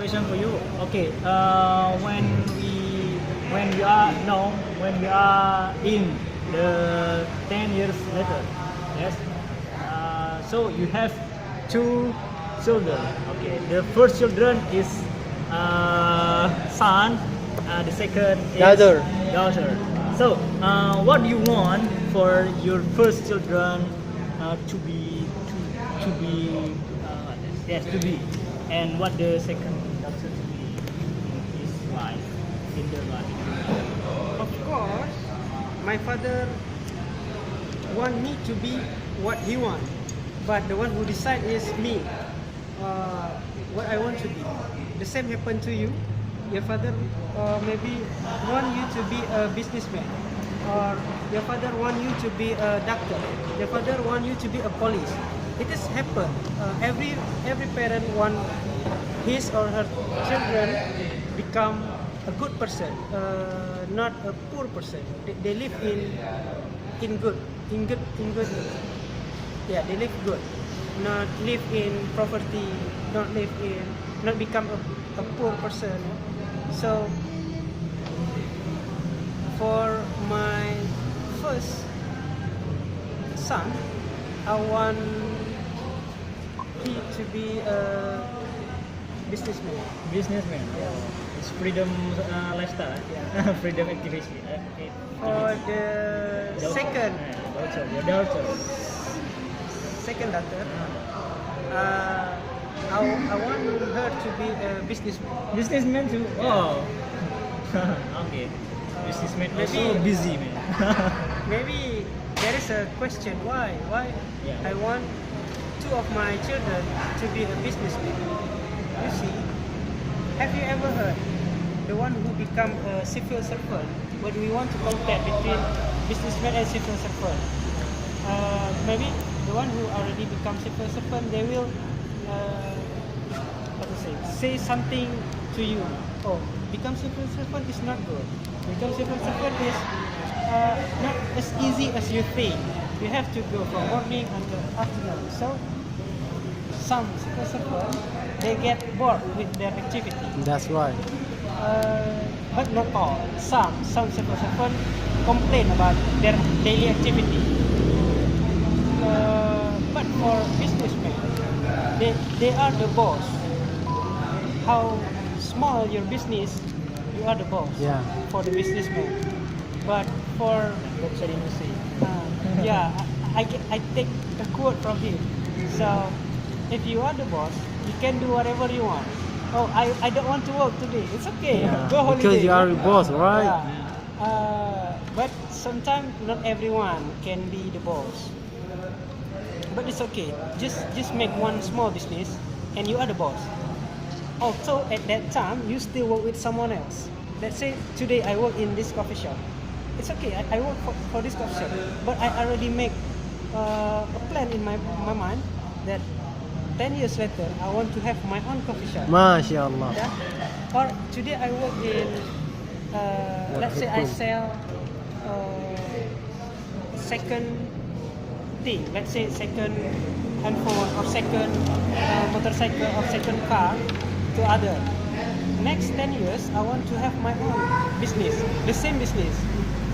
question for you. Okay, when we are in the 10 years later, yes. So you have two children. Okay, the first children is son, the second is Daughter. daughter. So, what do you want for your first children to be, yes, to be, and what the second daughter to be in his life, in their life? Of course, my father want me to be what he want, but the one who decide is me. What I want to be. The same happened to you. Your father maybe want you to be a businessman, or your father want you to be a doctor. Your father want you to be a police. It has happened. Every parent want his or her children become a good person, not a poor person. They live in good. Yeah, they live good. Not live in poverty. Not become a poor person. So for my first son, I want he to be a businessman. Businessman. Yeah. It's freedom lifestyle. Yeah. Freedom activity. For the second daughter, your daughter. second daughter, I want her to be a businessman. Businessman too. Oh. Okay. Businessman also maybe- busy man. Maybe there is a question why Yeah. I want two of my children to be a businessman. You see, have you ever heard the one who become a civil servant? When we want to compare between businessman and civil servant, maybe the one who already become civil servant, they will what to say something to you. Oh, become civil servant is not good. Become civil servant is not as easy as you think. You have to go from morning until afternoon. So some civil servant, they get bored with their activity. That's right. But not all. Some civil servant complain about their daily activity. But for businessmen, they are the boss. How small your business, you are the boss. Yeah. For the businessman. But for yeah, I take a quote from him. So if you are the boss, you can do whatever you want. Oh, I don't want to work today. It's okay. Yeah. Go holiday. Because you are the boss, right? Yeah. But sometimes not everyone can be the boss. But it's okay. Just make one small business, and you are the boss. Also, at that time, you still work with someone else. Let's say today I work in this coffee shop. It's okay. I work for this coffee shop, but I already make a plan in my mind that 10 years later I want to have my own coffee shop. Masya Allah. Yeah? Or today I work in, let's say I sell second thing, let's say second handphone or second motorcycle or second car to other. Next 10 years I want to have my own business, the same business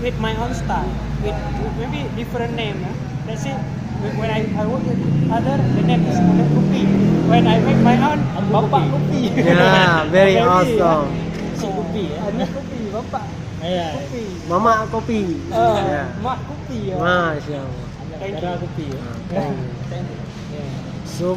with my own style, with maybe different name. Let's say when I work with other, the name is Anak Kopi. When I make my own, Bapak Kopi. Yeah, very Maybe, awesome. Si Kopi ya. Anak Kopi, Bapak Yeah. Kopi. Mama kopi. Yeah. Mak Kopi ya. Masya Allah. Thank Darah you. kopi ya. Thank you. Thank you. Yeah. So